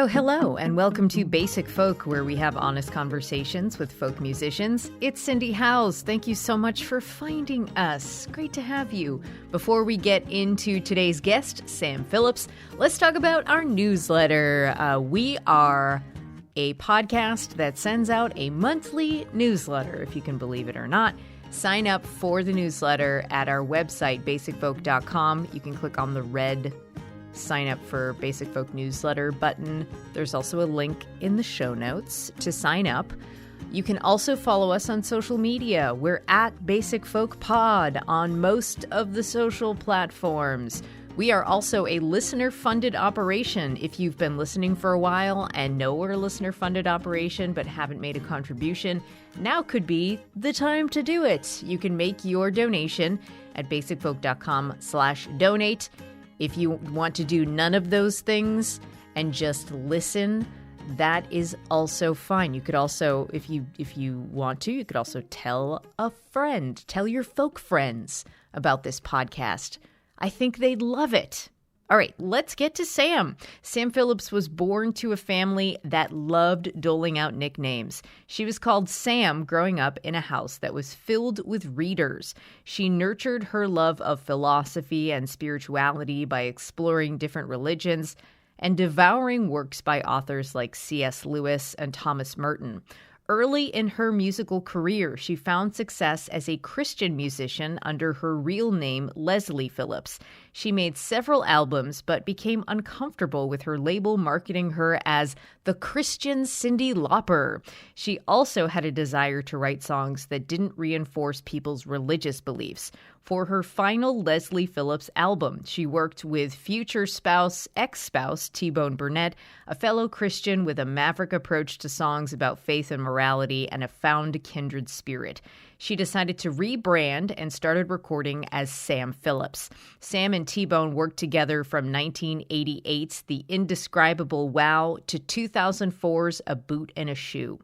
Oh, hello, and welcome to Basic Folk, where we have honest conversations with folk musicians. It's Cindy Howes. Thank you so much for finding us. Great to have you. Before we get into today's guest, Sam Phillips, let's talk about our newsletter. We are a podcast that sends out a monthly newsletter, if you can believe it or not. Sign up for the newsletter at our website, basicfolk.com. You can click on the red sign up for Basic Folk newsletter button. There's also a link in the show notes to sign up. You can also follow us on social media. We're at Basic Folk Pod on most of the social platforms. We are also a listener-funded operation. If you've been listening for a while and know we're a listener-funded operation but haven't made a contribution, now could be the time to do it. You can make your donation at basicfolk.com/donate. If you want to do none of those things and just listen, that is also fine. You could also, if you want to, you could also tell a friend, tell your folk friends about this podcast. I think they'd love it. All right, let's get to Sam. Sam Phillips was born to a family that loved doling out nicknames. She was called Sam growing up in a house that was filled with readers. She nurtured her love of philosophy and spirituality by exploring different religions and devouring works by authors like C.S. Lewis and Thomas Merton. Early in her musical career, she found success as a Christian musician under her real name, Leslie Phillips. She made several albums, but became uncomfortable with her label marketing her as the Christian Cyndi Lauper. She also had a desire to write songs that didn't reinforce people's religious beliefs. For her final Leslie Phillips album, she worked with future ex-spouse T-Bone Burnett, a fellow Christian with a maverick approach to songs about faith and morality and a found kindred spirit. She decided to rebrand and started recording as Sam Phillips. Sam and T-Bone worked together from 1988's The Indescribable Wow to 2004's A Boot and a Shoe.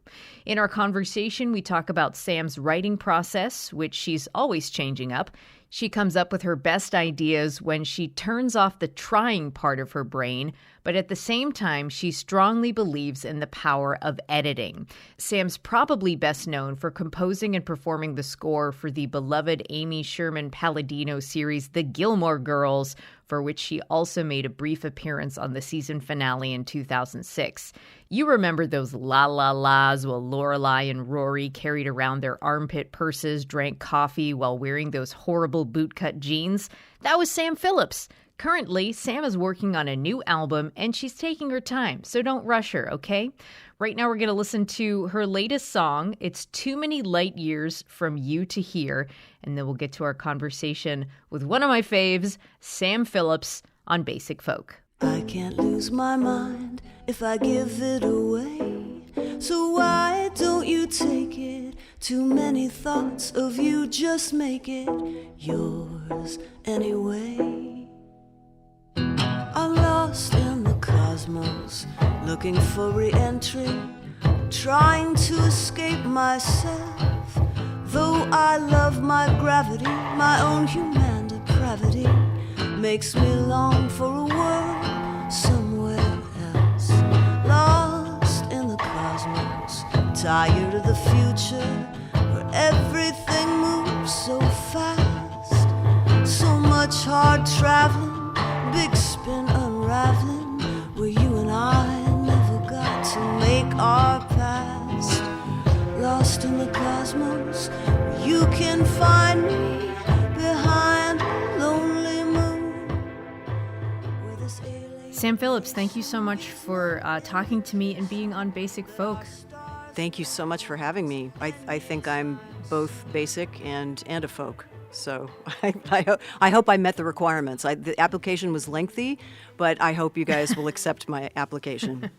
In our conversation, we talk about Sam's writing process, which she's always changing up. She comes up with her best ideas when she turns off the trying part of her brain, but at the same time, she strongly believes in the power of editing. Sam's probably best known for composing and performing the score for the beloved Amy Sherman-Palladino series The Gilmore Girls, for which she also made a brief appearance on the season finale in 2006. You remember those la-la-las while Lorelei and Rory carried around their armpit purses, drank coffee while wearing those horrible bootcut jeans? That was Sam Phillips. Currently, Sam is working on a new album, and she's taking her time, so don't rush her, okay? Right now, we're going to listen to her latest song. It's Too Many Light Years from You to Hear, and then we'll get to our conversation with one of my faves, Sam Phillips, on Basic Folk. I can't lose my mind if I give it away, so why don't you take it? Too many thoughts of you, just make it yours anyway. I'm lost in the cosmos, looking for re-entry, trying to escape myself. Though I love my gravity, my own human depravity makes me long for a world somewhere else. Lost in the cosmos, tired of the future, where everything moves so fast. So much hard traveling, big spin unraveling, where you and I never got to make our past. Lost in the cosmos, you can find me behind a lonely moon. Sam Phillips, thank you so much for talking to me and being on Basic Folk. Thank you so much for having me. I think I'm both basic and a folk. So I hope I met the requirements. The application was lengthy, but I hope you guys will accept my application.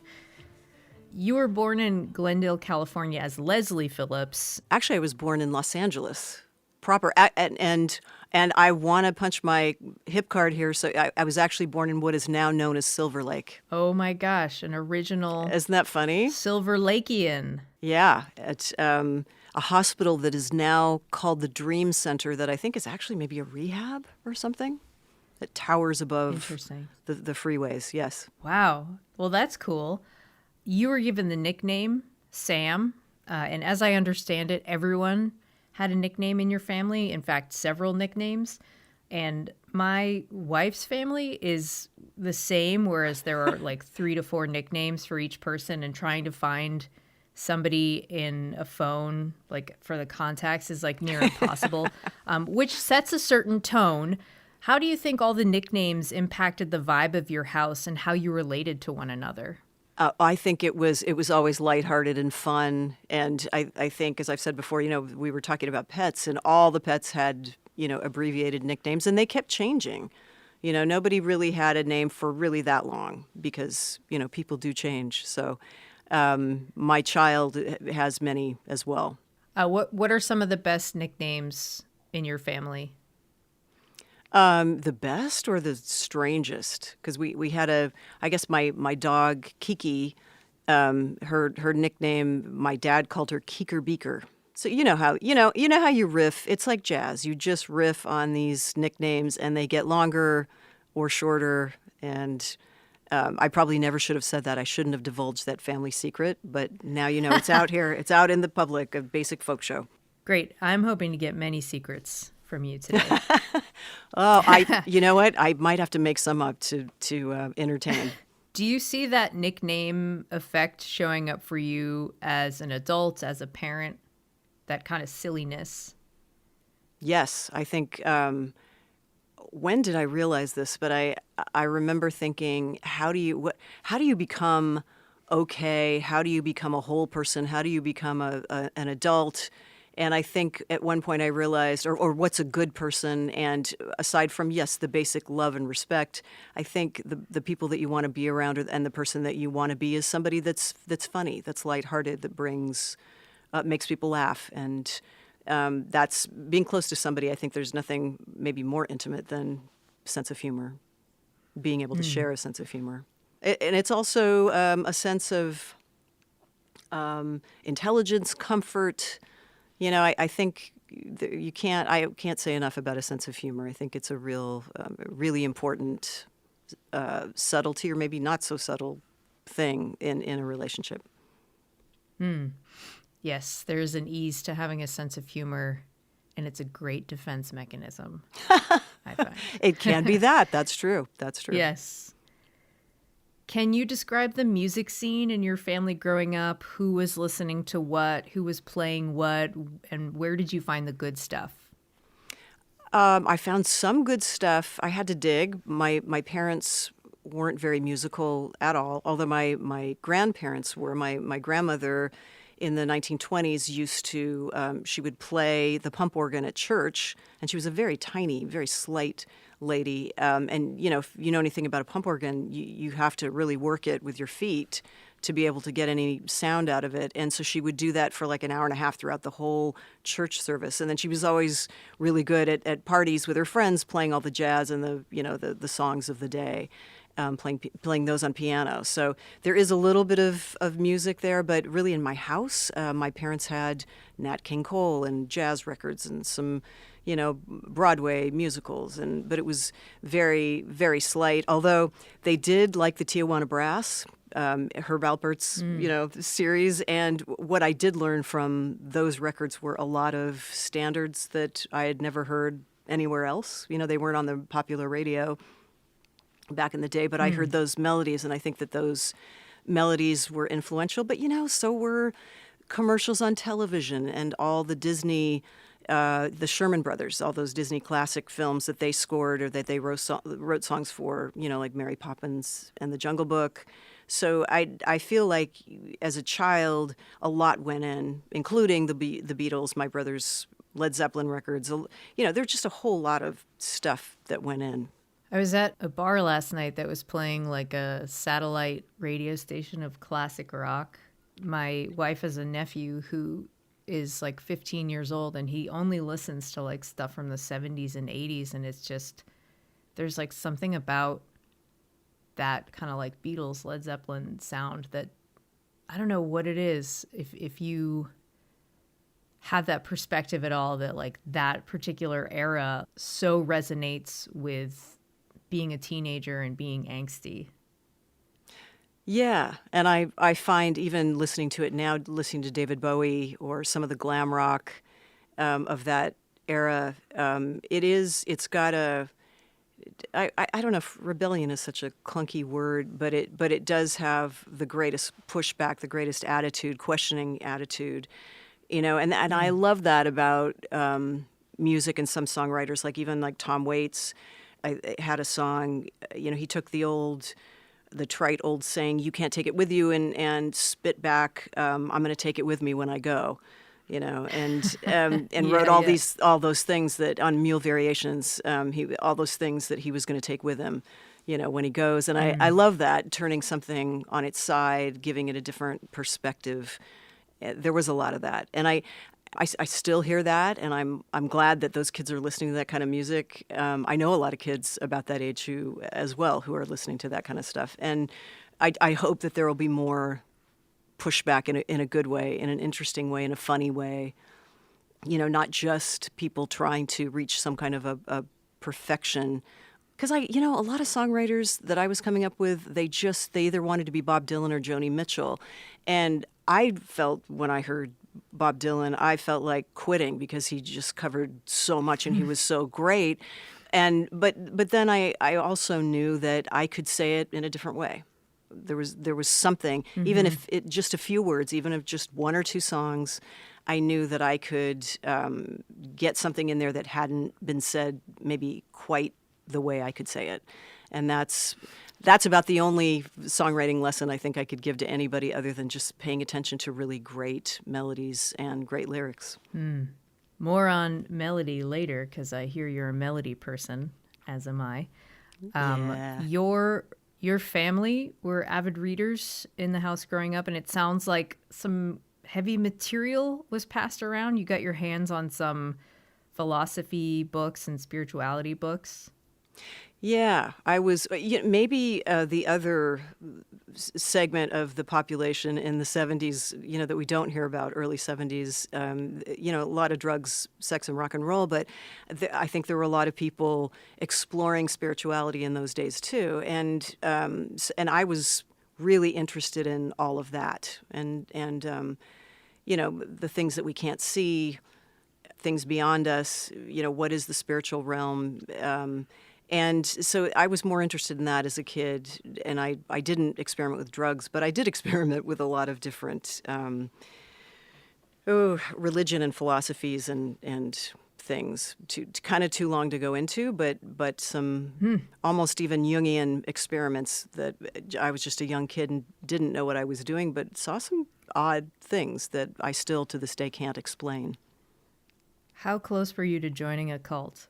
You were born in Glendale, California as Leslie Phillips. Actually, I was born in Los Angeles proper. And I want to punch my hip card here. So I was actually born in what is now known as Silver Lake. Oh, my gosh. An original. Isn't that funny? Silver Lakean. Yeah. It's a hospital that is now called the Dream Center that I think is actually maybe a rehab or something. that towers above Interesting. the freeways. Yes. Wow. Well, that's cool. You were given the nickname Sam, and as I understand it, everyone had a nickname in your family. In fact, several nicknames. And my wife's family is the same, whereas there are like 3 to 4 nicknames for each person, and trying to find somebody in a phone, like for the contacts, is like near impossible, which sets a certain tone. How do you think all the nicknames impacted the vibe of your house and how you related to one another? I think it was always lighthearted and fun. And I think, as I've said before, we were talking about pets, and all the pets had, abbreviated nicknames, and they kept changing. Nobody really had a name for really that long because, people do change. So my child has many as well. What are some of the best nicknames in your family? The best or the strangest? Because we had I guess my dog Kiki, her nickname, my dad called her Keeker Beaker. So you know how you riff. It's like jazz. You just riff on these nicknames, and they get longer or shorter. And I probably never should have said that. I shouldn't have divulged that family secret. But now it's out here. It's out in the public. A basic folk show. Great. I'm hoping to get many secrets from you today. Oh, you know what? I might have to make some up to entertain. Do you see that nickname effect showing up for you as an adult, as a parent? That kind of silliness? Yes, I think. When did I realize this? But I remember thinking, how do you become okay? How do you become a whole person? How do you become an adult? And I think at one point I realized, or what's a good person? And aside from, yes, the basic love and respect, I think the people that you want to be around and the person that you want to be is somebody that's funny, that's lighthearted, that makes people laugh. And that's being close to somebody. I think there's nothing maybe more intimate than sense of humor, being able to share a sense of humor. And it's also a sense of intelligence, comfort. I think I can't say enough about a sense of humor. I think it's a really important subtlety, or maybe not so subtle thing in a relationship. Yes, there's an ease to having a sense of humor, and it's a great defense mechanism, I find. It can be that. That's true. That's true. Yes. Can you describe the music scene in your family growing up? Who was listening to what? Who was playing what? And where did you find the good stuff? I found some good stuff. I had to dig. My parents weren't very musical at all, although my grandparents were. My grandmother in the 1920s used to, she would play the pump organ at church, and she was a very tiny, very slight lady. And, if you know anything about a pump organ, you have to really work it with your feet to be able to get any sound out of it. And so she would do that for like an hour and a half throughout the whole church service. And then she was always really good at parties with her friends, playing all the jazz and the songs of the day. Playing those on piano. So there is a little bit of music there, but really in my house, my parents had Nat King Cole and jazz records and some, Broadway musicals, but it was very, very slight. Although they did like the Tijuana Brass, Herb Alpert's, series. And what I did learn from those records were a lot of standards that I had never heard anywhere else. They weren't on the popular radio back in the day, but I heard those melodies, and I think that those melodies were influential. But, so were commercials on television and all the Disney, the Sherman Brothers, all those Disney classic films that they scored or that they wrote songs for, like Mary Poppins and The Jungle Book. So I feel like as a child, a lot went in, including the Beatles, my brother's Led Zeppelin records. There's just a whole lot of stuff that went in. I was at a bar last night that was playing like a satellite radio station of classic rock. My wife has a nephew who is like 15 years old, and he only listens to like stuff from the 70s and 80s. And it's just, there's like something about that kind of like Beatles, Led Zeppelin sound that I don't know what it is. If you have that perspective at all, that like that particular era so resonates with being a teenager and being angsty. Yeah, and I find even listening to it now, listening to David Bowie or some of the glam rock of that era, it's got a, I don't know if rebellion is such a clunky word, but it does have the greatest pushback, the greatest attitude, questioning attitude, and I love that about music and some songwriters, like even like Tom Waits. I had a song, he took the trite old saying, "You can't take it with you," and spit back, "I'm going to take it with me when I go," and wrote all those things that on Mule Variations, all those things that he was going to take with him, when he goes. And I love that, turning something on its side, giving it a different perspective. There was a lot of that, and I still hear that, and I'm glad that those kids are listening to that kind of music. I know a lot of kids about that age who are listening to that kind of stuff, and I hope that there will be more pushback in a good way, in an interesting way, in a funny way. Not just people trying to reach some kind of a perfection. Because a lot of songwriters that I was coming up with, they either wanted to be Bob Dylan or Joni Mitchell, and I felt when I heard Bob Dylan, I felt like quitting because he just covered so much and he was so great. But then I also knew that I could say it in a different way. There was something, even if it just a few words, even if just one or two songs, I knew that I could get something in there that hadn't been said maybe quite the way I could say it. And that's about the only songwriting lesson I think I could give to anybody other than just paying attention to really great melodies and great lyrics. More on melody later, because I hear you're a melody person, as am I. Yeah. Your family were avid readers in the house growing up, and it sounds like some heavy material was passed around. You got your hands on some philosophy books and spirituality books. Yeah, I was maybe the other segment of the population in the 70s, that we don't hear about, early 70s, a lot of drugs, sex, and rock and roll, but I think there were a lot of people exploring spirituality in those days too, and I was really interested in all of that, and the things that we can't see, things beyond us, what is the spiritual realm. And so I was more interested in that as a kid, and I didn't experiment with drugs, but I did experiment with a lot of different religion and philosophies and things. Kind of too long to go into, but some almost even Jungian experiments that I was just a young kid and didn't know what I was doing, but saw some odd things that I still to this day can't explain. How close were you to joining a cult?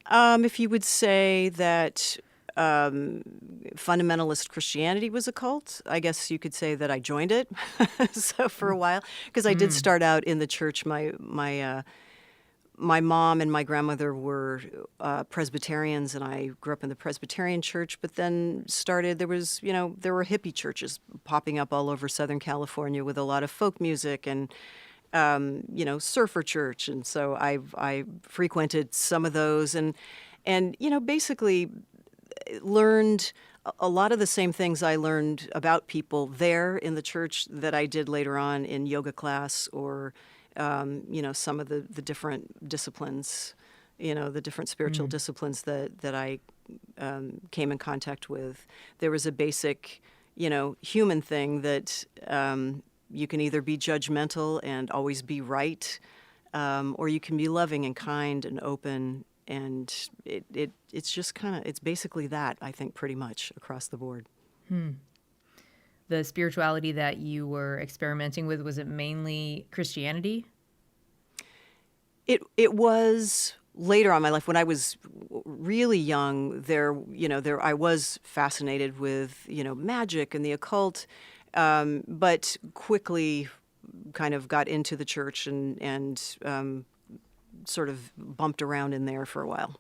If you would say that fundamentalist Christianity was a cult, I guess you could say that I joined it. So for a while, because I did start out in the church. My mom and my grandmother were Presbyterians, and I grew up in the Presbyterian church. But then there were hippie churches popping up all over Southern California with a lot of folk music and surfer church, and so I frequented some of those, and basically learned a lot of the same things I learned about people there in the church that I did later on in yoga class or some of the different disciplines, the different spiritual disciplines that I came in contact with. There was a basic, human thing that you can either be judgmental and always be right, or you can be loving and kind and open, and it's just it's basically that, I think, pretty much across the board. The spirituality that you were experimenting with, was it mainly Christianity? It was later on in my life. When I was really young, I was fascinated with magic and the occult. But quickly kind of got into the church and sort of bumped around in there for a while.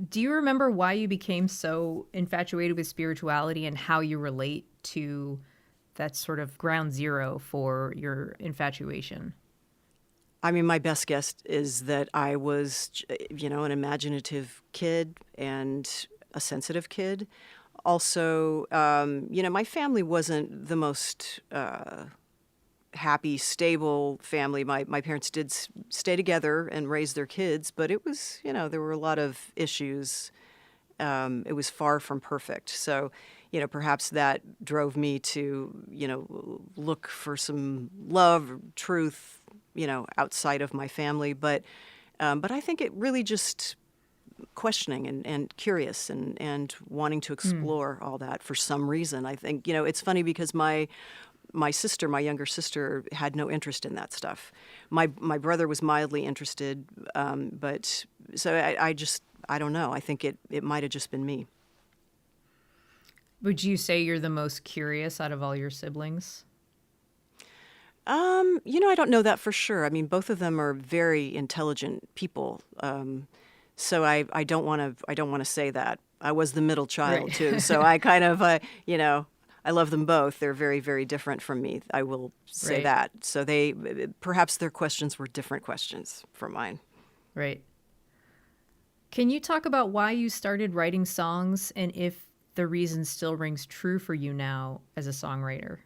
Do you remember why you became so infatuated with spirituality and how you relate to that sort of ground zero for your infatuation? I mean, my best guess is that I was, an imaginative kid and a sensitive kid. Also, my family wasn't the most happy, stable family. My parents did stay together and raise their kids, but it was, there were a lot of issues. It was far from perfect. So, perhaps that drove me to, look for some love, truth, outside of my family. But I think it really just questioning and curious and wanting to explore all that for some reason. I think, it's funny because my younger sister, had no interest in that stuff. My brother was mildly interested, but so I don't know. I think it might have just been me. Would you say you're the most curious out of all your siblings? I don't know that for sure. I mean, both of them are very intelligent people. So I don't want to say that. I was the middle child too. So I kind of, I love them both. They're very, very different from me. I will say that. So perhaps their questions were different questions from mine. Right. Can you talk about why you started writing songs and if the reason still rings true for you now as a songwriter?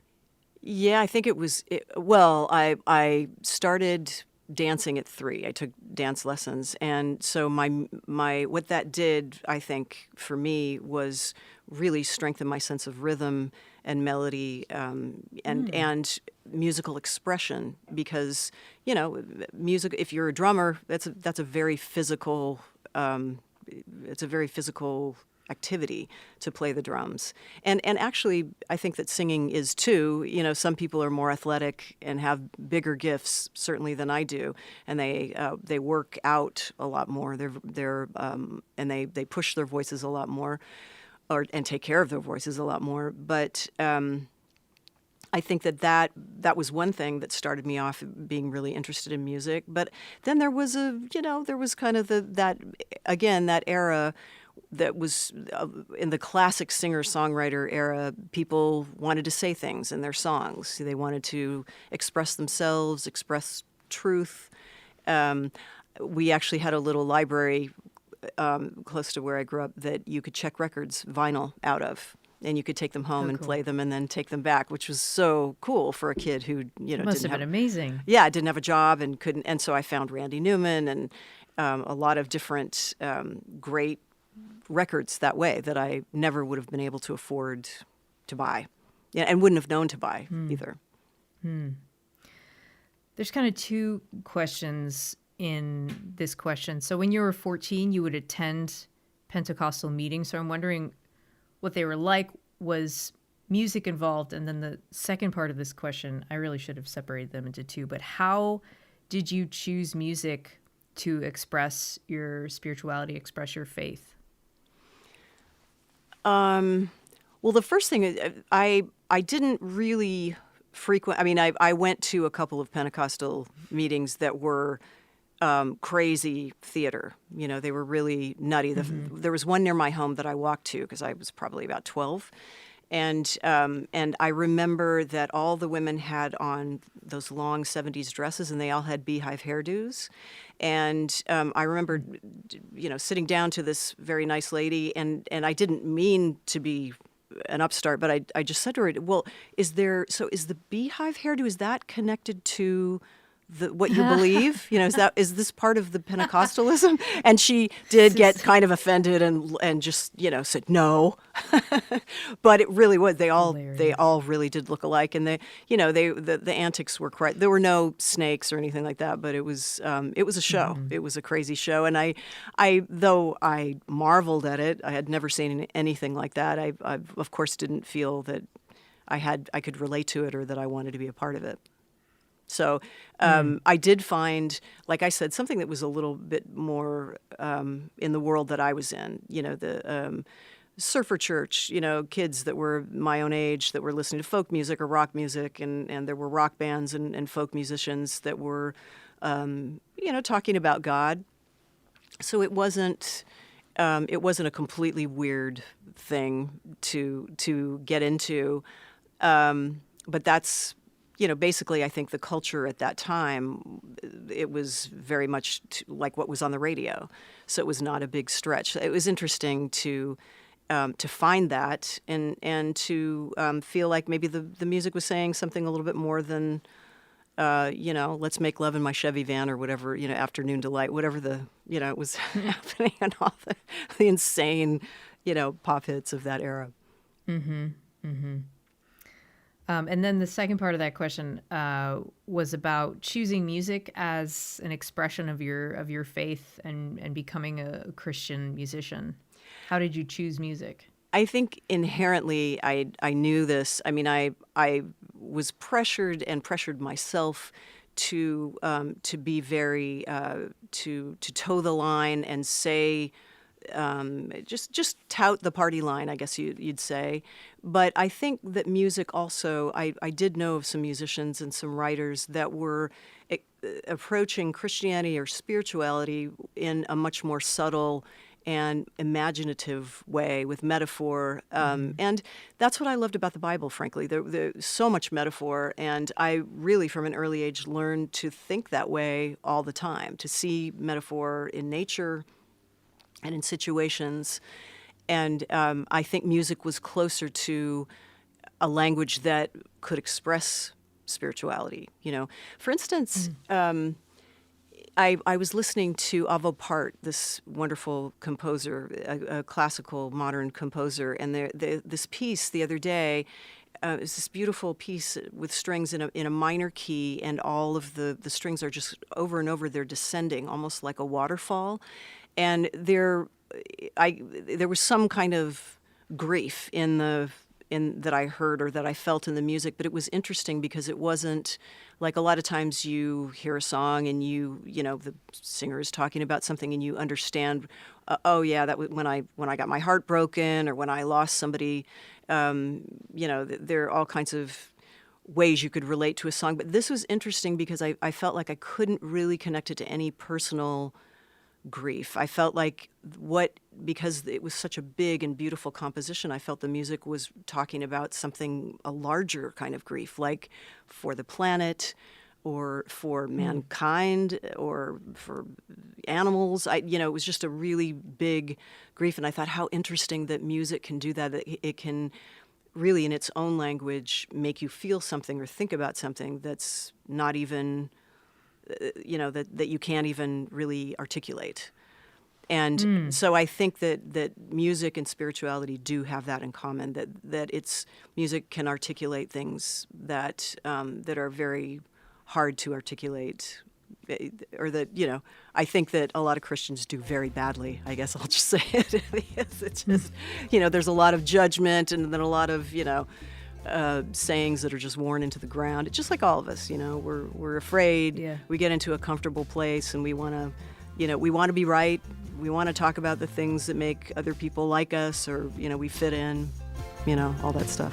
Yeah, I think I started dancing at 3. I took dance lessons. And so my what that did, I think, for me was really strengthen my sense of rhythm and melody and musical expression because, music, if you're a drummer, that's a very physical activity to play the drums. And actually, I think that singing is too. Some people are more athletic and have bigger gifts, certainly, than I do, and they work out a lot more. And they push their voices a lot more, and take care of their voices a lot more. But I think that was one thing that started me off being really interested in music. But then there was kind of that era that was in the classic singer-songwriter era. People wanted to say things in their songs. They wanted to express themselves, express truth. We actually had a little library close to where I grew up that you could check records, vinyl, out of. And you could take them home and play them and then take them back, which was so cool for a kid who, must have been amazing. Yeah, didn't have a job and couldn't. And so I found Randy Newman and a lot of different great records that way that I never would have been able to afford to buy, and wouldn't have known to buy either. There's kind of two questions in this question. So when you were 14, you would attend Pentecostal meetings. So I'm wondering what they were like. Was music involved? And then the second part of this question, I really should have separated them into two, but how did you choose music to express your spirituality, express your faith? Well, the first thing is I didn't really frequent. I mean, I went to a couple of Pentecostal meetings that were crazy theater. They were really nutty. There was one near my home that I walked to because I was probably about 12. And I remember that all the women had on those long 70s dresses and they all had beehive hairdos. And I remember, sitting down to this very nice lady and I didn't mean to be an upstart, but I just said to her, well, is the beehive hairdo, is that connected to what you believe? Is this part of the Pentecostalism? And she did get kind of offended and just, said no. But it really was. They all really did look alike, and the antics were quite. There were no snakes or anything like that, but it was a show. Mm-hmm. It was a crazy show, and I though I marveled at it, I had never seen anything like that. I of course didn't feel that I could relate to it or that I wanted to be a part of it. So I did find, like I said, something that was a little bit more in the world that I was in. The surfer church, kids that were my own age that were listening to folk music or rock music, and there were rock bands and folk musicians that were, talking about God. So it wasn't a completely weird thing to get into, but that's basically, I think the culture at that time, it was very much like what was on the radio. So it was not a big stretch. It was interesting to find that and to feel like maybe the music was saying something a little bit more than, let's make love in my Chevy van or whatever, afternoon delight, whatever it was happening and all the insane, pop hits of that era. Mm-hmm. Mm-hmm. And then the second part of that question was about choosing music as an expression of your faith and becoming a Christian musician. How did you choose music? I think inherently I knew this. I mean, I was pressured myself to be very to toe the line and say. Just tout the party line, I guess you'd say. But I think that music also, I did know of some musicians and some writers that were approaching Christianity or spirituality in a much more subtle and imaginative way with metaphor. And that's what I loved about the Bible, frankly. There's so much metaphor. And I really, from an early age, learned to think that way all the time, to see metaphor in nature and in situations. And I think music was closer to a language that could express spirituality. For instance, I was listening to Avo Part, this wonderful composer, a classical modern composer, and this piece the other day is this beautiful piece with strings in a minor key, and all of the strings are just over and over, they're descending, almost like a waterfall. And there was some kind of grief in that I heard or that I felt in the music, but it was interesting because it wasn't like a lot of times you hear a song and the singer is talking about something and you understand, oh yeah, that was when I got my heart broken or when I lost somebody. There are all kinds of ways you could relate to a song, but this was interesting because I felt like I couldn't really connect it to any personal grief. I felt like because it was such a big and beautiful composition, I felt the music was talking about a larger kind of grief, like for the planet or for mankind or for animals. It was just a really big grief. And I thought how interesting that music can do that it can really in its own language make you feel something or think about something that's not even that you can't even really articulate. And so I think that music and spirituality do have that in common, that music can articulate things that are very hard to articulate, or that, I think that a lot of Christians do very badly. I guess I'll just say it. It's just, there's a lot of judgment and then a lot of, sayings that are just worn into the ground. It's just like all of us, we're afraid. Yeah. We get into a comfortable place and we want to be right. We want to talk about the things that make other people like us, or we fit in, all that stuff.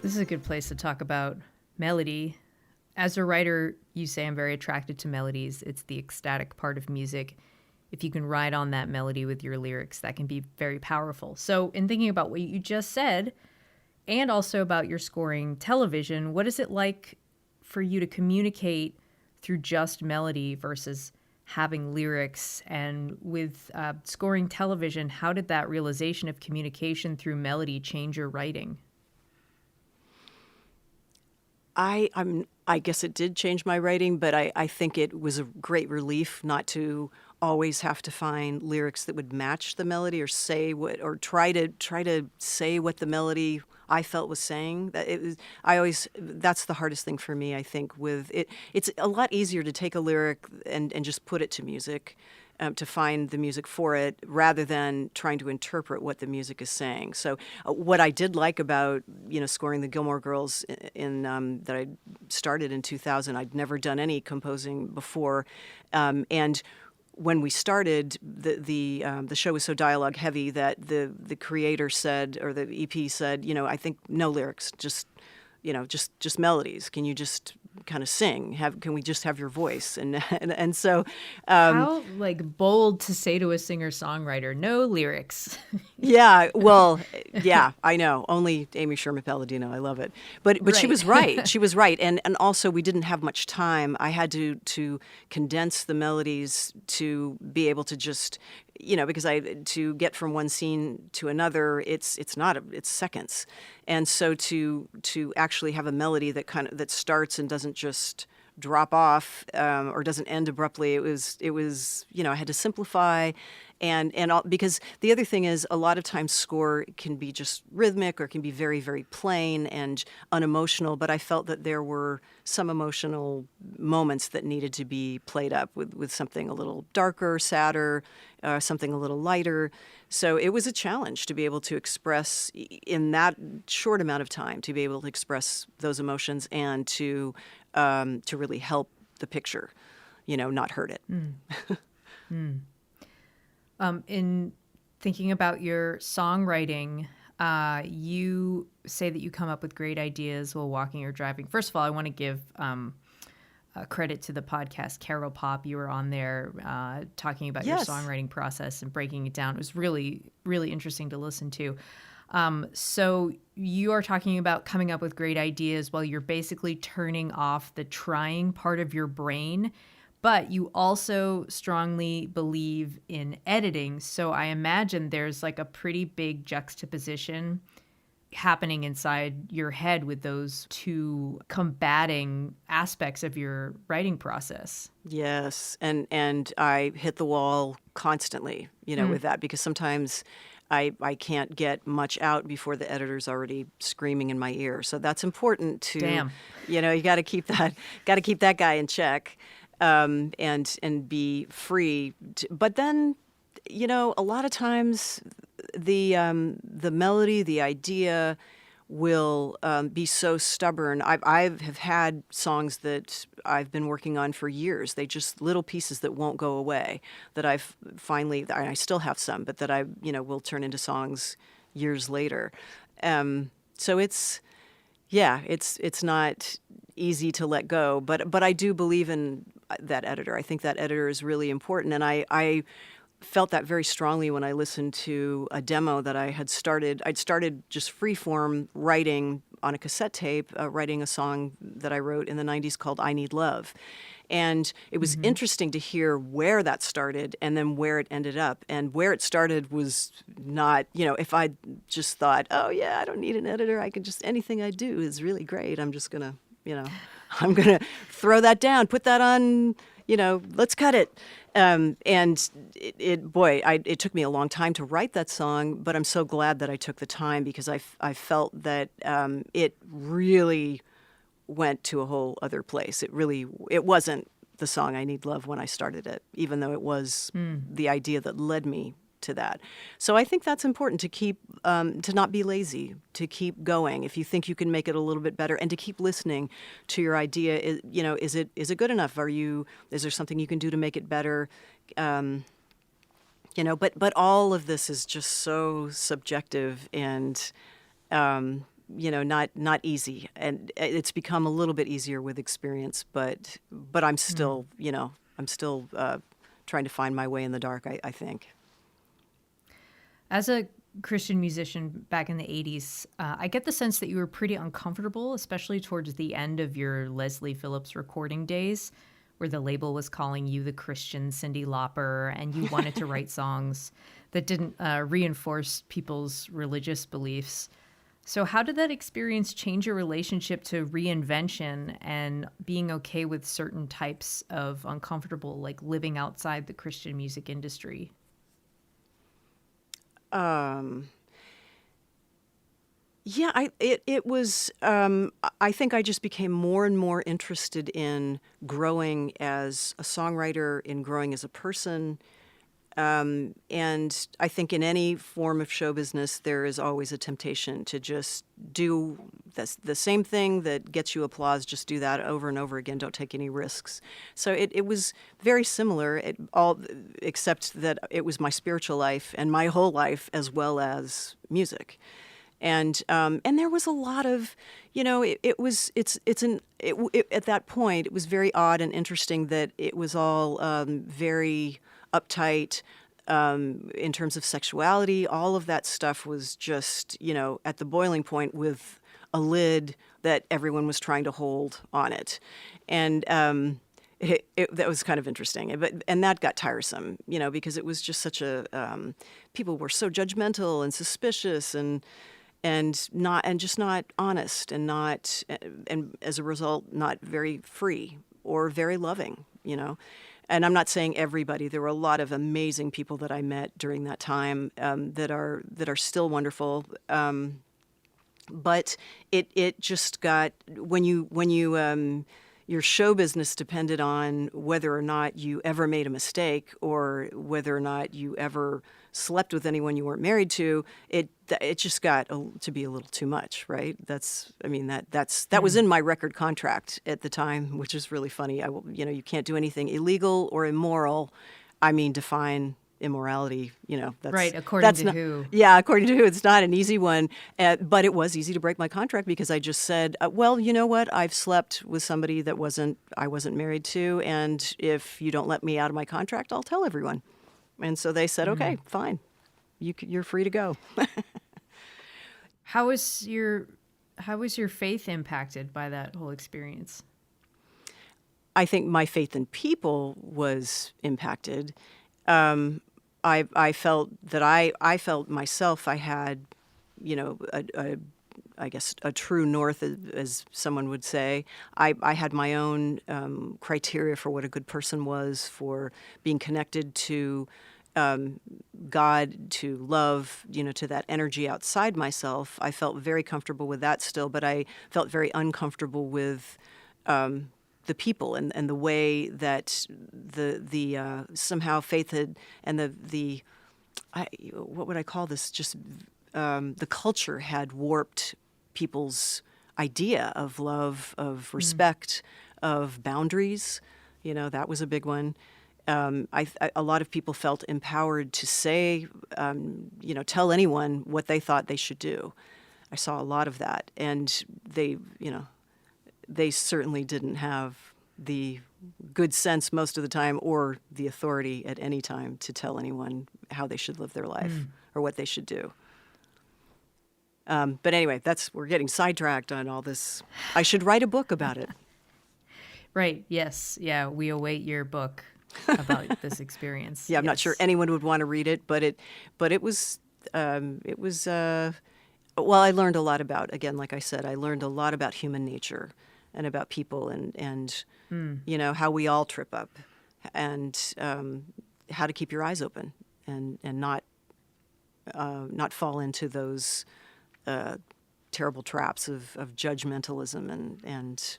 This is a good place to talk about melody. As a writer, you say I'm very attracted to melodies. It's the ecstatic part of music. If you can ride on that melody with your lyrics, that can be very powerful. So in thinking about what you just said, and also about your scoring television, what is it like for you to communicate through just melody versus having lyrics? And with scoring television, how did that realization of communication through melody change your writing? I guess it did change my writing, but I think it was a great relief not to always have to find lyrics that would match the melody or say what, or try to say what the melody I felt was saying. That's the hardest thing for me, I think, with it. It's a lot easier to take a lyric and just put it to music, to find the music for it, rather than trying to interpret what the music is saying. So what I did like about, scoring the Gilmore Girls that I started in 2000, I'd never done any composing before, and when we started, the show was so dialogue heavy that the creator said, or the EP said, I think no lyrics, just melodies. Can you just kind of sing? Can we just have your voice? And so, How bold to say to a singer-songwriter, no lyrics. yeah, well, yeah, I know. Only Amy Sherman-Palladino. I love it. But Right. she was right. She was right. And also we didn't have much time. I had to condense the melodies to be able to just, because to get from one scene to another, it's seconds. And so to actually have a melody that starts and doesn't just drop off or doesn't end abruptly, it was I had to simplify. Because the other thing is, a lot of times score can be just rhythmic or can be very, very plain and unemotional, but I felt that there were some emotional moments that needed to be played up with something a little darker, sadder, something a little lighter. So it was a challenge to be able to express, in that short amount of time, to be able to express those emotions and to really help the picture, not hurt it. In thinking about your songwriting, you say that you come up with great ideas while walking or driving. First of all, I want to give credit to the podcast Carol Pop. You were on there talking about your songwriting process and breaking it down. It was really, really interesting to listen to. So you are talking about coming up with great ideas while you're basically turning off the trying part of your brain. But you also strongly believe in editing. So I imagine there's a pretty big juxtaposition happening inside your head with those two combating aspects of your writing process. Yes. And I hit the wall constantly, with that, because sometimes I can't get much out before the editor's already screaming in my ear. So that's important to, Damn. You got to keep that guy in check. And be free. But then, a lot of times the melody, the idea will be so stubborn. I've had songs that I've been working on for years. They just little pieces that won't go away that I still have some, but that I will turn into songs years later. So it's not easy to let go, but I do believe in that editor. I think that editor is really important, and I felt that very strongly when I listened to a demo that I had started. I'd started just free-form writing on a cassette tape, writing a song that I wrote in the 90s called I Need Love. And it was interesting to hear where that started and then where it ended up. And where it started was not, if I just thought, oh yeah, I don't need an editor, I can just, anything I do is really great, I'm just gonna, I'm gonna throw that down, put that on, let's cut it. And it took me a long time to write that song, but I'm so glad that I took the time, because I felt that it really went to a whole other place. It wasn't the song I Need Love when I started it, even though it was the idea that led me to that. So I think that's important, to keep, to not be lazy, to keep going. If you think you can make it a little bit better, and to keep listening to your idea. Is it good enough? Is there something you can do to make it better? But all of this is just so subjective and, not easy. And it's become a little bit easier with experience, but I'm still, trying to find my way in the dark, I think. As a Christian musician back in the 80s, I get the sense that you were pretty uncomfortable, especially towards the end of your Leslie Phillips recording days, where the label was calling you the Christian Cyndi Lauper, and you wanted to write songs that didn't reinforce people's religious beliefs. So how did that experience change your relationship to reinvention and being okay with certain types of uncomfortable, like living outside the Christian music industry? It was, I think I just became more and more interested in growing as a songwriter, in growing as a person. And I think in any form of show business, there is always a temptation to just do the same thing that gets you applause, just do that over and over again, don't take any risks. So it was very similar, except that it was my spiritual life and my whole life as well as music. And there was a lot of, at that point, it was very odd and interesting that it was all very uptight in terms of sexuality. All of that stuff was just, at the boiling point with a lid that everyone was trying to hold on it. And that was kind of interesting, and that got tiresome, because it was just such a people were so judgmental and suspicious and just not honest and as a result not very free or very loving, And I'm not saying everybody. There were a lot of amazing people that I met during that time that are still wonderful. But it just got when you your show business depended on whether or not you ever made a mistake or whether or not you ever slept with anyone you weren't married to. It just got to be a little too much, right? That was in my record contract at the time, which is really funny. You can't do anything illegal or immoral. Define immorality, that's right. According to who? Yeah, according to who. It's not an easy one, but it was easy to break my contract because I just said, well, you know what? I've slept with somebody that I wasn't married to, and if you don't let me out of my contract, I'll tell everyone. And so they said, okay, fine, you're free to go. How was your faith impacted by that whole experience? I think my faith in people was impacted. I felt that I felt myself I had, I guess a true north, as someone would say. I had my own criteria for what a good person was, for being connected to God, to love, to that energy outside myself. I felt very comfortable with that still, but I felt very uncomfortable with the people and the way that the somehow faith had and what would I call this? Just the culture had warped people's idea of love, of respect, of boundaries. That was a big one. A lot of people felt empowered to say, tell anyone what they thought they should do. I saw a lot of that, and they certainly didn't have the good sense most of the time or the authority at any time to tell anyone how they should live their life or what they should do. But anyway, we're getting sidetracked on all this. I should write a book about it. Right. Yes. Yeah. We await your book about this experience. Yeah. I'm not sure anyone would want to read it, but it was, well, I learned a lot about, again, like I said, I learned a lot about human nature and about people and how we all trip up and how to keep your eyes open and not fall into those terrible traps of judgmentalism and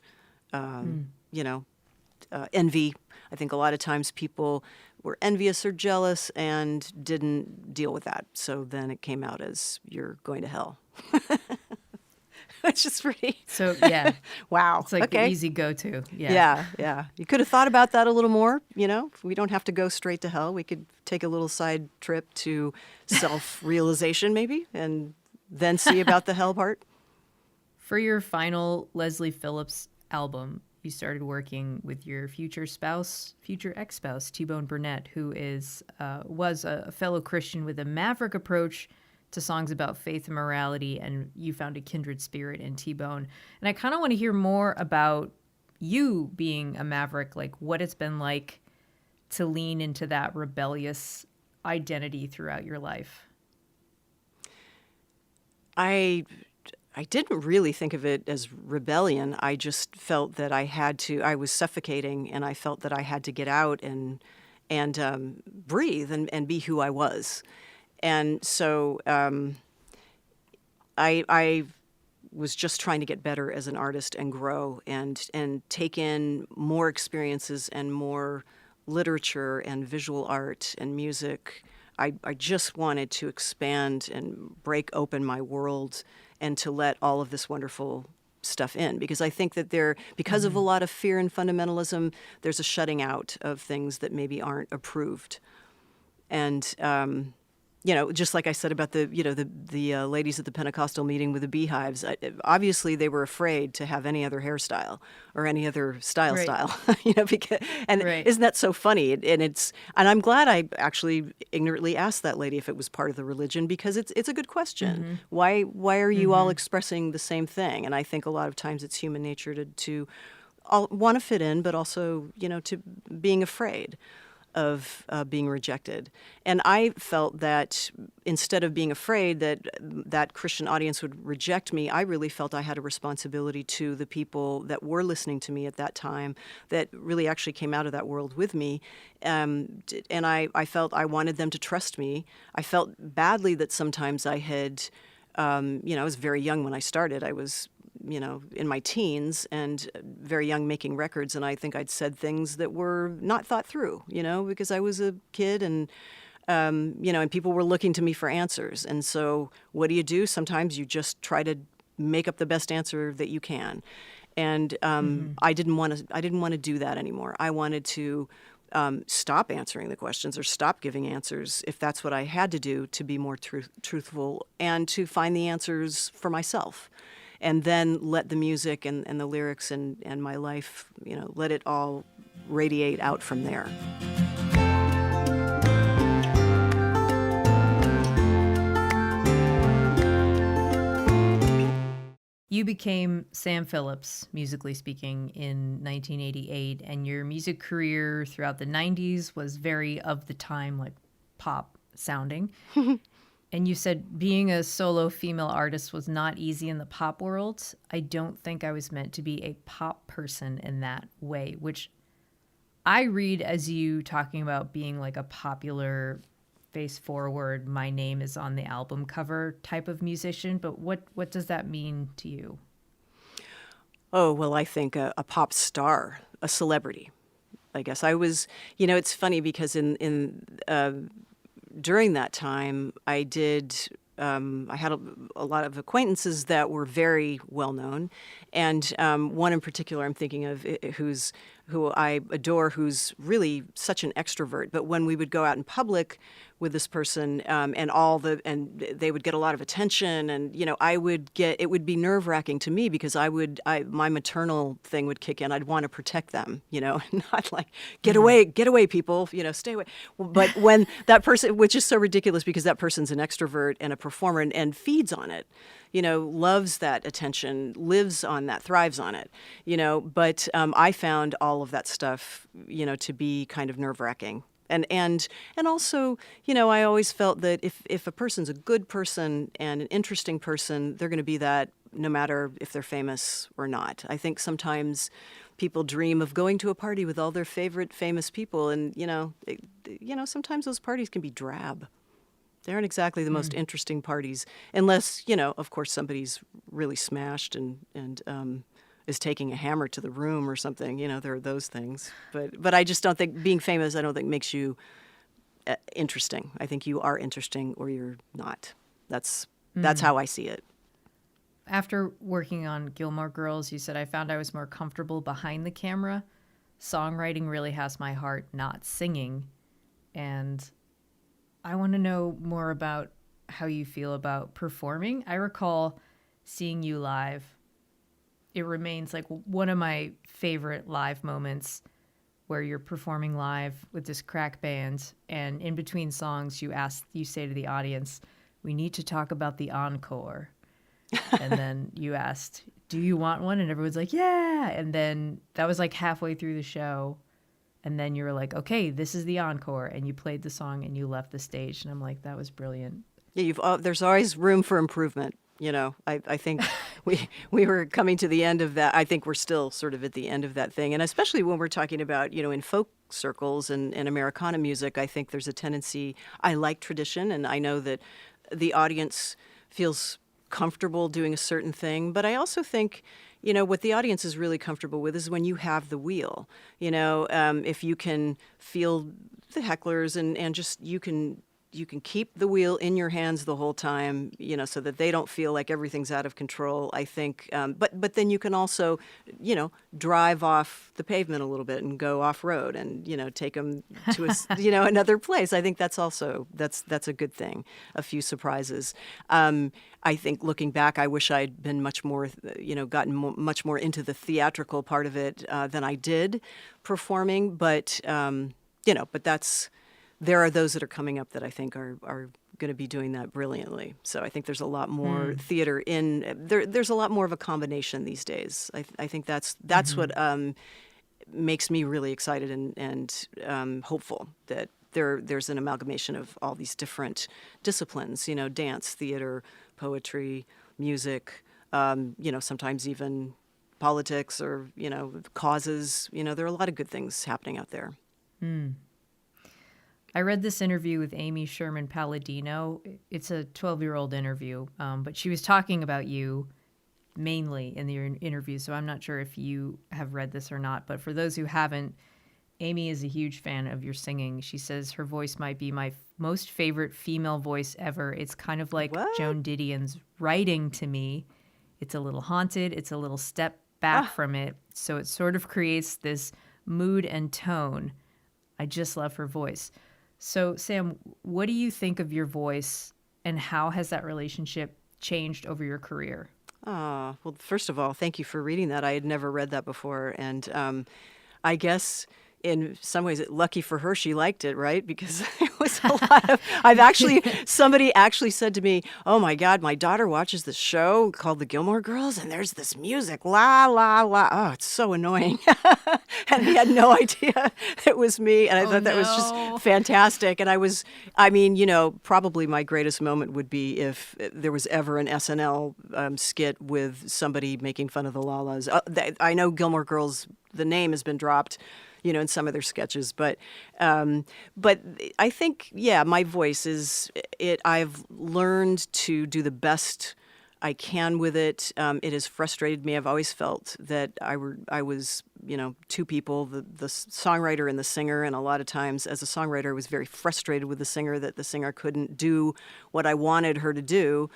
envy. I think a lot of times people were envious or jealous and didn't deal with that. So then it came out as you're going to hell. Which is pretty. So, yeah. Wow. It's like the easy go-to. Yeah. You could have thought about that a little more. We don't have to go straight to hell. We could take a little side trip to self-realization maybe and then see about the hell part. For your final Leslie Phillips album, you started working with your future ex-spouse, T-Bone Burnett, who was a fellow Christian with a maverick approach to songs about faith and morality, and you found a kindred spirit in T-Bone. And I kind of want to hear more about you being a maverick, like what it's been like to lean into that rebellious identity throughout your life. I didn't really think of it as rebellion. I just felt that I was suffocating, and I felt that I had to get out and breathe and be who I was. And so I was just trying to get better as an artist and grow and take in more experiences and more literature and visual art and music. I just wanted to expand and break open my world and to let all of this wonderful stuff in, because I think that because of a lot of fear and fundamentalism, there's a shutting out of things that maybe aren't approved. And just like I said about the ladies at the Pentecostal meeting with the beehives, obviously they were afraid to have any other hairstyle or any other style, because, and Right. isn't that so funny? And I'm glad I actually ignorantly asked that lady if it was part of the religion, because it's a good question. Why are you all expressing the same thing? And I think a lot of times it's human nature to all want to fit in, but also, to being afraid of being rejected. And I felt that instead of being afraid that Christian audience would reject me, I really felt I had a responsibility to the people that were listening to me at that time, that really actually came out of that world with me. And I felt I wanted them to trust me. I felt badly that sometimes I had, I was very young when I started. I was in my teens and very young making records. And I think I'd said things that were not thought through, because I was a kid and, and people were looking to me for answers. And so what do? Sometimes you just try to make up the best answer that you can. And I didn't want to do that anymore. I wanted to stop answering the questions or stop giving answers if that's what I had to do to be more truthful and to find the answers for myself. And then let the music and the lyrics and my life, let it all radiate out from there. You became Sam Phillips, musically speaking, in 1988, and your music career throughout the 90s was very of the time, like pop sounding. And you said being a solo female artist was not easy in the pop world. I don't think I was meant to be a pop person in that way, which I read as you talking about being like a popular face forward, my name is on the album cover type of musician. But what does that mean to you? Oh, well, I think a pop star, a celebrity. I guess I was, it's funny because during that time, I had a lot of acquaintances that were very well known, and one in particular I'm thinking of, who I adore, who's really such an extrovert. But when we would go out in public with this person, and they would get a lot of attention, and it would be nerve-wracking to me because my maternal thing would kick in. I'd want to protect them, not like get away, people, stay away. But when that person, which is so ridiculous because that person's an extrovert and a performer and feeds on it, loves that attention, lives on that, thrives on it, But I found all of that stuff, to be kind of nerve-wracking. And also, I always felt that if a person's a good person and an interesting person, they're going to be that no matter if they're famous or not. I think sometimes people dream of going to a party with all their favorite famous people, and sometimes those parties can be drab. They aren't exactly the most interesting parties, unless of course, somebody's really smashed and is taking a hammer to the room or something. There are those things. But I just don't think being famous, I don't think makes you interesting. I think you are interesting or you're not. That's how I see it. After working on Gilmore Girls, you said, I found I was more comfortable behind the camera. Songwriting really has my heart, not singing. And I want to know more about how you feel about performing. I recall seeing you live. It remains like one of my favorite live moments where you're performing live with this crack band, and in between songs you say to the audience, we need to talk about the encore. And then you asked, do you want one? And everyone's like, yeah. And then that was like halfway through the show. And then you were like, okay, this is the encore. And you played the song and you left the stage. And I'm like, that was brilliant. Yeah, there's always room for improvement. I think we were coming to the end of that. I think we're still sort of at the end of that thing. And especially when we're talking about, in folk circles and Americana music, I think there's a tendency. I like tradition, and I know that the audience feels comfortable doing a certain thing. But I also think, what the audience is really comfortable with is when you have the wheel. If you can feel the hecklers and just you can can keep the wheel in your hands the whole time, so that they don't feel like everything's out of control, I think. But then you can also, drive off the pavement a little bit and go off road and, take them to another place. I think that's also, that's a good thing. A few surprises. I think looking back, I wish I'd been much more, gotten much more into the theatrical part of it than I did performing. But, but there are those that are coming up that I think are going to be doing that brilliantly. So I think there's a lot more theater there's a lot more of a combination these days. I think that's what makes me really excited and hopeful that there's an amalgamation of all these different disciplines, dance, theater, poetry, music, sometimes even politics or, causes. There are a lot of good things happening out there. I read this interview with Amy Sherman-Palladino. It's a 12-year-old interview, but she was talking about you mainly in the interview, so I'm not sure if you have read this or not. But for those who haven't, Amy is a huge fan of your singing. She says her voice might be my most favorite female voice ever. It's kind of like Joan Didion's writing to me. It's a little haunted. It's a little step back from it. So it sort of creates this mood and tone. I just love her voice. So, Sam, what do you think of your voice, and how has that relationship changed over your career? Well, first of all, thank you for reading that. I had never read that before, and I guess in some ways, lucky for her, she liked it, right? Because it was a lot of. Somebody actually said to me, "Oh my God, my daughter watches this show called The Gilmore Girls, and there's this music, la la la. Oh, it's so annoying." And he had no idea it was me, and I thought that was just fantastic. And probably my greatest moment would be if there was ever an SNL skit with somebody making fun of the Lalas. I know Gilmore Girls, the name has been dropped, in some of their sketches, but I think, my voice is it. I've learned to do the best I can with it. It has frustrated me. I've always felt that I was, two people, the songwriter and the singer, and a lot of times as a songwriter, I was very frustrated with the singer that the singer couldn't do what I wanted her to do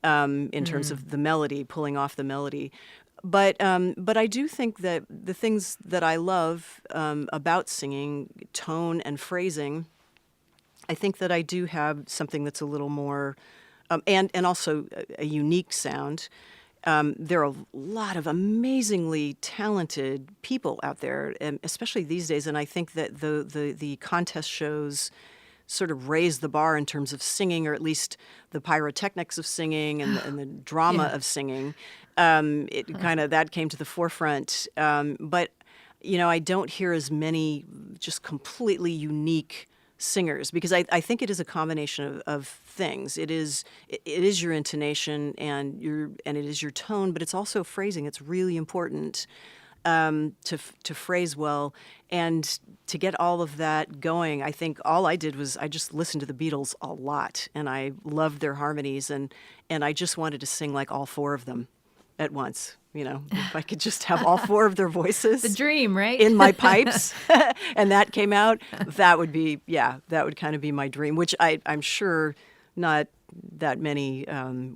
in terms of the melody, pulling off the melody. But I do think that the things that I love about singing, tone and phrasing, I think that I do have something that's a little more, and also a unique sound. There are a lot of amazingly talented people out there, especially these days. And I think that the contest shows sort of raise the bar in terms of singing, or at least the pyrotechnics of singing and the drama of singing. That came to the forefront. But I don't hear as many just completely unique singers, because I think it is a combination of things. It is your intonation and it is your tone, but it's also phrasing. It's really important to phrase well, and to get all of that going. I think all I did was I just listened to the Beatles a lot, and I loved their harmonies, and I just wanted to sing like all four of them at once. If I could just have all four of their voices. The dream, right? In my pipes, and that came out, that would kind of be my dream, which I'm sure not that many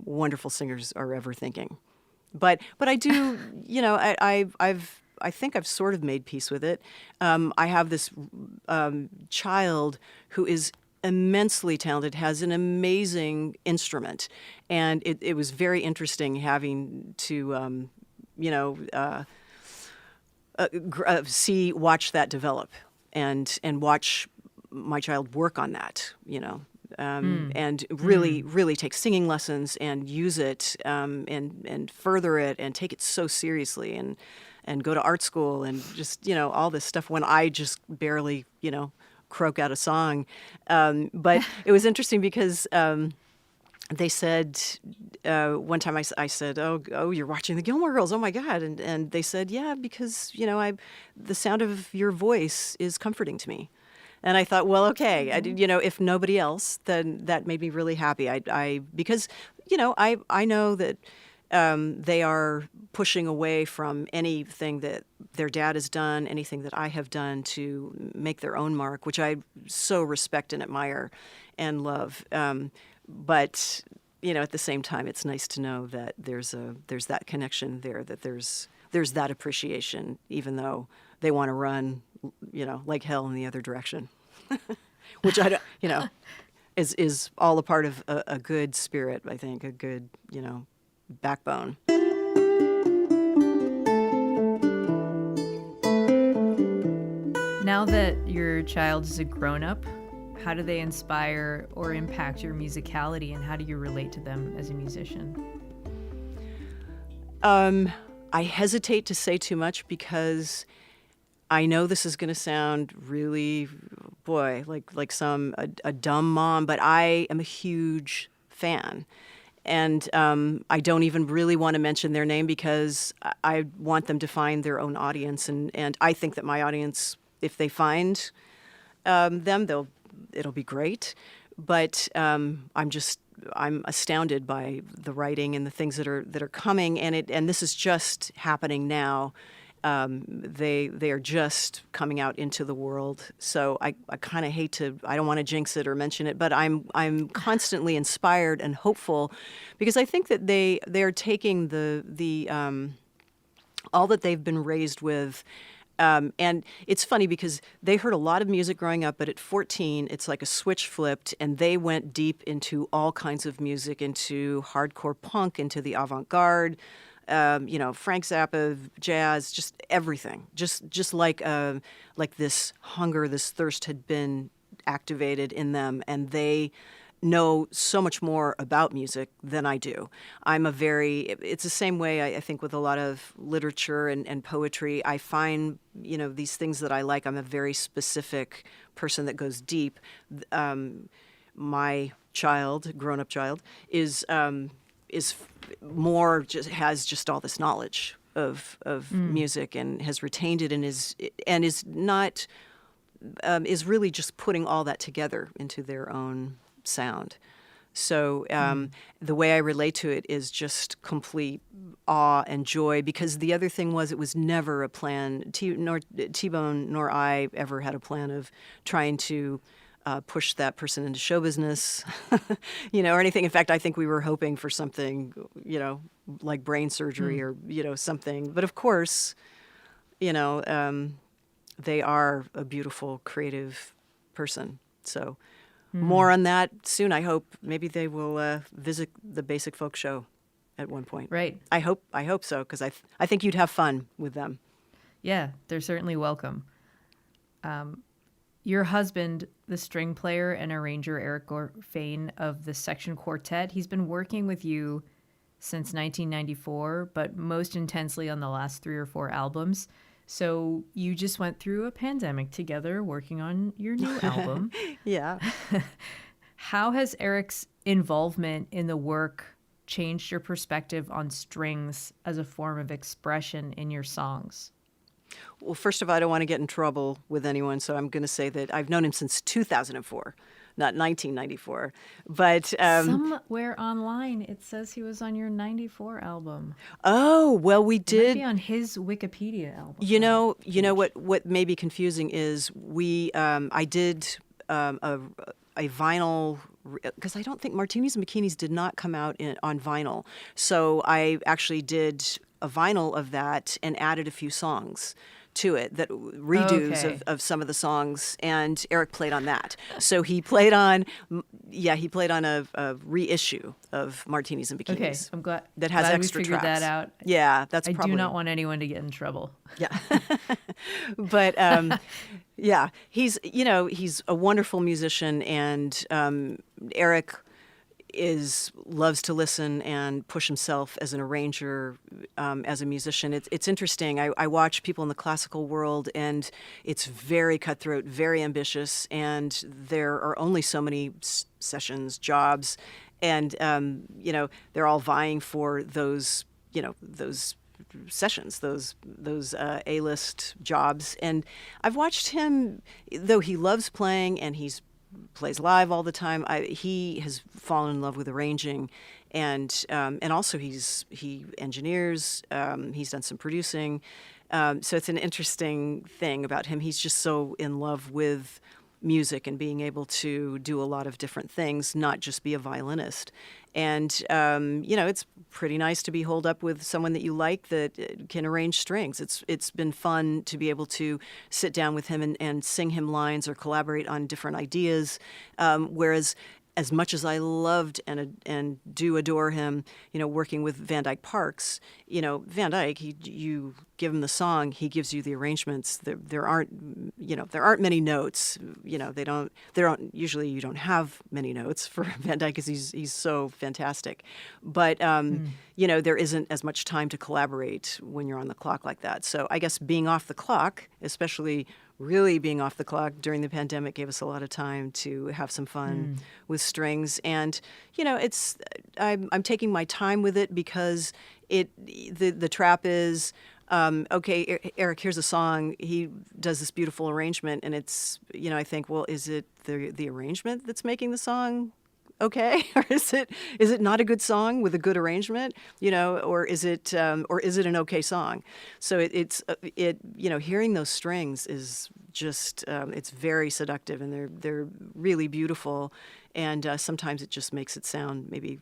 wonderful singers are ever thinking. But I do, I think I've sort of made peace with it. I have this child who is immensely talented, has an amazing instrument, and it was very interesting having to, watch that develop, and watch my child work on that, and really take singing lessons and use it, and further it and take it so seriously, and go to art school and just, all this stuff when I just barely, croak out a song. But it was interesting because they said, one time I said, oh, you're watching the Gilmore Girls. Oh my God. And they said, yeah, because, the sound of your voice is comforting to me. And I thought, well, okay, if nobody else, then that made me really happy. Because I know that they are pushing away from anything that their dad has done, anything that I have done to make their own mark, which I so respect and admire and love. But at the same time, it's nice to know that there's that connection there, that there's that appreciation, even though they want to run, like hell in the other direction, which I don't, is all a part of a good spirit. I think a good, backbone. Now that your child is a grown-up, how do they inspire or impact your musicality, and how do you relate to them as a musician? I hesitate to say too much because I know this is going to sound really, like a dumb mom, but I am a huge fan. And I don't even really want to mention their name because I want them to find their own audience. And I think that my audience, if they find them, it'll be great. But I'm astounded by the writing and the things that are coming. And this is just happening now. They are just coming out into the world. So I kind of I don't want to jinx it or mention it, but I'm constantly inspired and hopeful because I think that they are taking the all that they've been raised with. And it's funny because they heard a lot of music growing up, but at 14, it's like a switch flipped, and they went deep into all kinds of music, into hardcore punk, into the avant-garde, Frank Zappa, jazz, just everything. Just like this hunger, this thirst had been activated in them, and they know so much more about music than I do. It's the same way I think with a lot of literature and poetry. I find, these things that I like, I'm a very specific person that goes deep. My child, grown-up child, is more has just all this knowledge of music and has retained it and is not is really just putting all that together into their own sound. So the way I relate to it is just complete awe and joy, because the other thing was it was never a plan. T-Bone nor I ever had a plan of trying to push that person into show business, or anything. In fact, I think we were hoping for something, like brain surgery or, something. But of course, they are a beautiful, creative person. So more on that soon. I hope maybe they will visit the Basic Folk Show at one point. Right. I hope so, because I think you'd have fun with them. Yeah, they're certainly welcome. Your husband, the string player and arranger Eric Gorfain of the Section Quartet, he's been working with you since 1994, but most intensely on the last 3 or 4 albums. So you just went through a pandemic together working on your new album. Yeah. How has Eric's involvement in the work changed your perspective on strings as a form of expression in your songs? Well, first of all, I don't want to get in trouble with anyone, so I'm going to say that I've known him since 2004, not 1994. But somewhere online it says he was on your 94 album. Oh, well, we did. It might be on his Wikipedia album. You know what may be confusing is I did a vinyl, because I don't think Martinis and Bikinis did not come out on vinyl. So I actually did a vinyl of that and added a few songs to it, that redos of some of the songs, and Eric played on that. So he played on a reissue of Martinis and Bikinis. Okay, I'm glad that has extra we figured tracks. that out. Yeah, that's I probably. do not want anyone to get in trouble. Yeah, but yeah, he's a wonderful musician, and Eric loves to listen and push himself as an arranger, as a musician. It's interesting. I watch people in the classical world, and it's very cutthroat, very ambitious, and there are only so many sessions, jobs, and they're all vying for those sessions, those A-list jobs. And I've watched him, though he loves playing and he's plays live all the time. He has fallen in love with arranging, and also he engineers. He's done some producing, so it's an interesting thing about him. He's just so in love with music and being able to do a lot of different things, not just be a violinist. And, it's pretty nice to be holed up with someone that you like that can arrange strings. It's been fun to be able to sit down with him and sing him lines or collaborate on different ideas. Whereas as much as I loved and do adore him, working with Van Dyke Parks, Van Dyke, you give him the song, he gives you the arrangements. There aren't many notes. Usually you don't have many notes for Van Dyke because he's so fantastic. But there isn't as much time to collaborate when you're on the clock like that. So I guess being off the clock, especially really being off the clock during the pandemic, gave us a lot of time to have some fun with strings. And I'm taking my time with it because the trap is okay, Eric, here's a song. He does this beautiful arrangement, and it's I think, well, is it the arrangement that's making the song okay, or is it not a good song with a good arrangement, or is it an okay song? So it's hearing those strings is just it's very seductive, and they're really beautiful, and sometimes it just makes it sound, maybe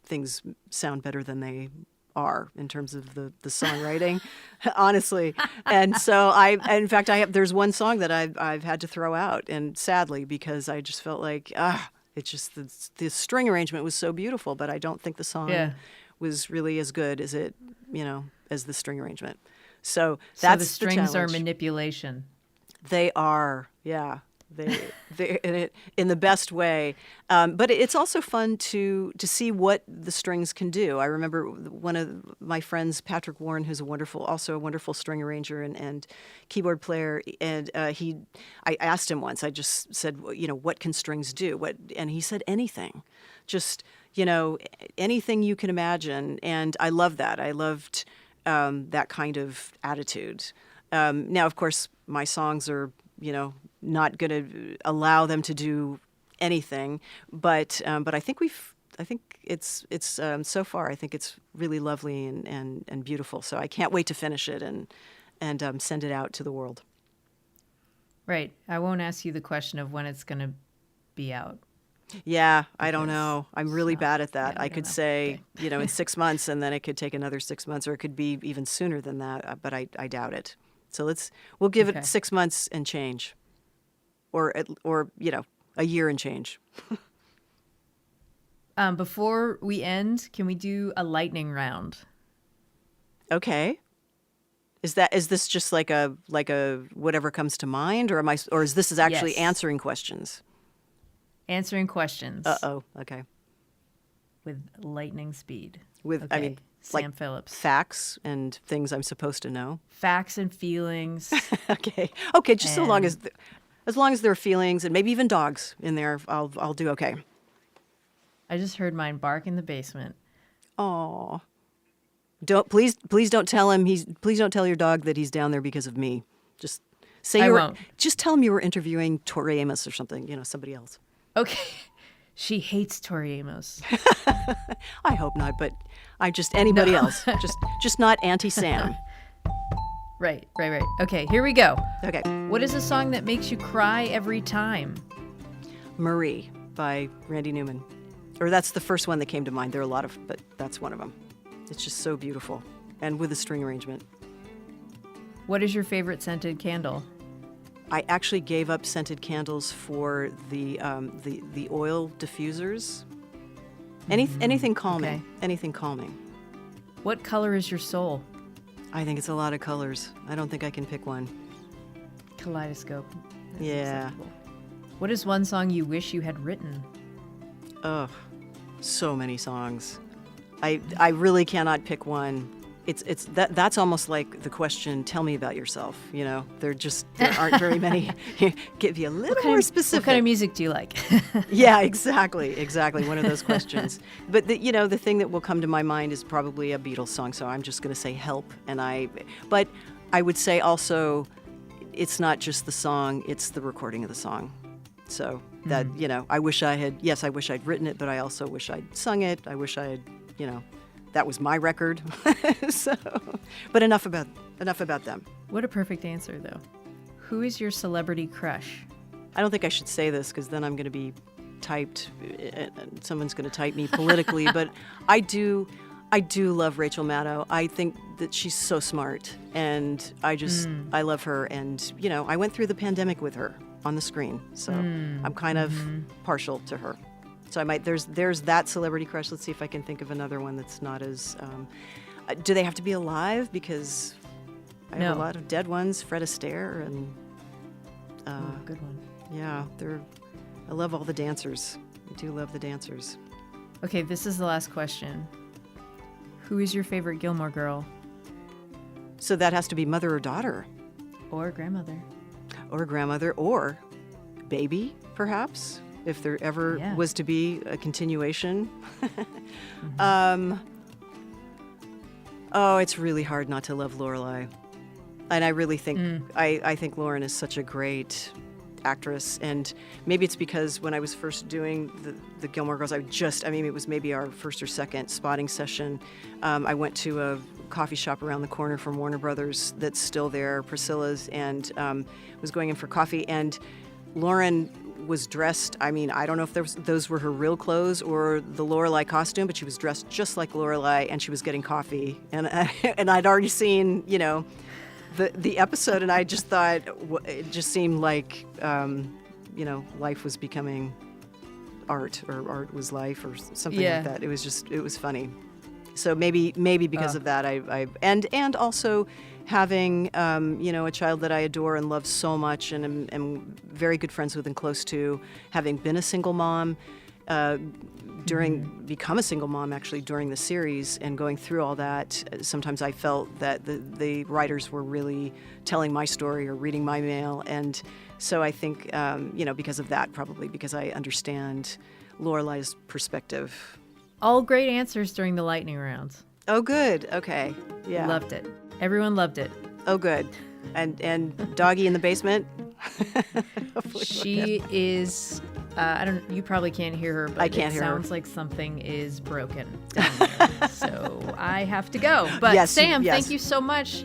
things sound better than they are in terms of the songwriting, honestly. And so there's one song that I've had to throw out, and sadly, because I just felt like it's just the string arrangement was so beautiful, but I don't think the song was really as good as it, as the string arrangement. So that's the strings the are manipulation. They are, yeah. They in the best way, but it's also fun to see what the strings can do. I remember one of my friends, Patrick Warren, who's also a wonderful string arranger and keyboard player, and I asked him once. I just said, what can strings do? And he said anything, just anything you can imagine. And I love that. I loved that kind of attitude. Now, of course, my songs are not going to allow them to do anything, but I think it's so far, I think it's really lovely and beautiful. So I can't wait to finish it and send it out to the world. Right. I won't ask you the question of when it's going to be out. Yeah, I don't know. I'm really bad at that. Yeah, I could say, in 6 months, and then it could take another 6 months, or it could be even sooner than that, but I doubt it. So we'll give it 6 months and change. Or a year and change. Before we end, can we do a lightning round? Okay. Is this just like a whatever comes to mind, or is this actually answering questions? Answering questions. Uh-oh. Okay. With lightning speed. Sam like Phillips. Facts and things I'm supposed to know. Facts and feelings. Okay. Just so long as there are feelings and maybe even dogs in there, I'll do okay. I just heard mine bark in the basement. Oh, please don't tell him please don't tell your dog that he's down there because of me. Just say just tell him you were interviewing Tori Amos or something, somebody else. Okay. She hates Tori Amos. I hope not, but anybody else. Just not Auntie Sam. Right. Okay, here we go. Okay. What is a song that makes you cry every time? Marie by Randy Newman. Or that's the first one that came to mind. There are a lot but that's one of them. It's just so beautiful. And with a string arrangement. What is your favorite scented candle? I actually gave up scented candles for the oil diffusers. Anything calming. Okay. Anything calming. What color is your soul? I think it's a lot of colors. I don't think I can pick one. Kaleidoscope. That's yeah. acceptable. What is one song you wish you had written? Ugh, so many songs. I really cannot pick one. That's almost like the question, tell me about yourself, There aren't very many. Give you a little more specific. What kind of music do you like? Yeah, exactly. One of those questions. But the thing that will come to my mind is probably a Beatles song, so I'm just going to say Help. But I would say also, it's not just the song, it's the recording of the song. So that, I wish I'd written it, but I also wish I'd sung it. I wish I had, that was my record. So, but enough about them. What a perfect answer, though. Who is your celebrity crush? I don't think I should say this because then I'm going to be typed. Someone's going to type me politically, but I do love Rachel Maddow. I think that she's so smart, and I love her. And I went through the pandemic with her on the screen, so I'm kind of partial to her. So I might there's that celebrity crush. Let's see if I can think of another one that's not as. Do they have to be alive? Because I have a lot of dead ones. Fred Astaire and. Good one. Yeah, I love all the dancers. I do love the dancers. Okay, this is the last question. Who is your favorite Gilmore Girl? So that has to be mother or daughter. Or grandmother. Or grandmother, or baby, perhaps, if there ever was to be a continuation. It's really hard not to love Lorelei. And I really think, I think Lauren is such a great actress, and maybe it's because when I was first doing the Gilmore Girls, it was maybe our first or second spotting session. I went to a coffee shop around the corner from Warner Brothers that's still there, Priscilla's, and was going in for coffee, and Lauren was dressed, I don't know if those were her real clothes or the Lorelei costume, but she was dressed just like Lorelei, and she was getting coffee, and I'd already seen, the episode, and I just thought it just seemed like, life was becoming art, or art was life, or something like that. It was funny. So maybe because of that, and also having, a child that I adore and love so much, and am very good friends with and close to, having been a single mom, become a single mom actually during the series, and going through all that, sometimes I felt that the writers were really telling my story or reading my mail, and so I think because of that, probably because I understand Lorelei's perspective. All great answers during the lightning rounds. Oh, good. Okay. Yeah. Loved it. Everyone loved it. Oh, good. And Doggy in the basement. She is. You probably can't hear her, but I can't hear her. It sounds like something is broken down there. So I have to go. But yes, Sam, thank you so much.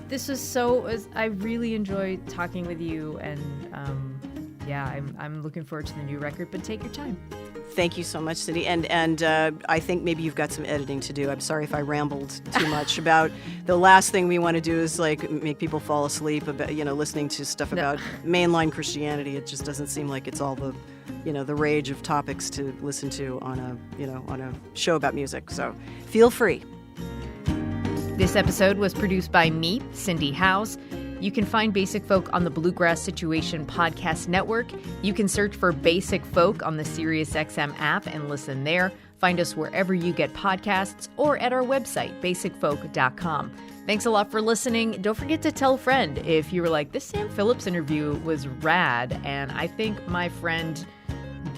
This was I really enjoyed talking with you, and I'm looking forward to the new record. But take your time. Thank you so much, Cindy. And I think maybe you've got some editing to do. I'm sorry if I rambled too much about the last thing we want to do is make people fall asleep about listening to stuff about mainline Christianity. It just doesn't seem like it's all the the rage of topics to listen to on a show about music. So feel free. This episode was produced by me, Cindy House. You can find Basic Folk on the Bluegrass Situation Podcast Network. You can search for Basic Folk on the SiriusXM app and listen there. Find us wherever you get podcasts or at our website, basicfolk.com. Thanks a lot for listening. Don't forget to tell a friend if you were like, this Sam Phillips interview was rad, and I think my friend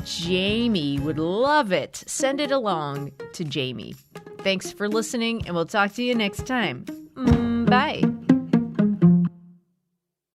Jamie would love it. Send it along to Jamie. Thanks for listening, and we'll talk to you next time. Bye.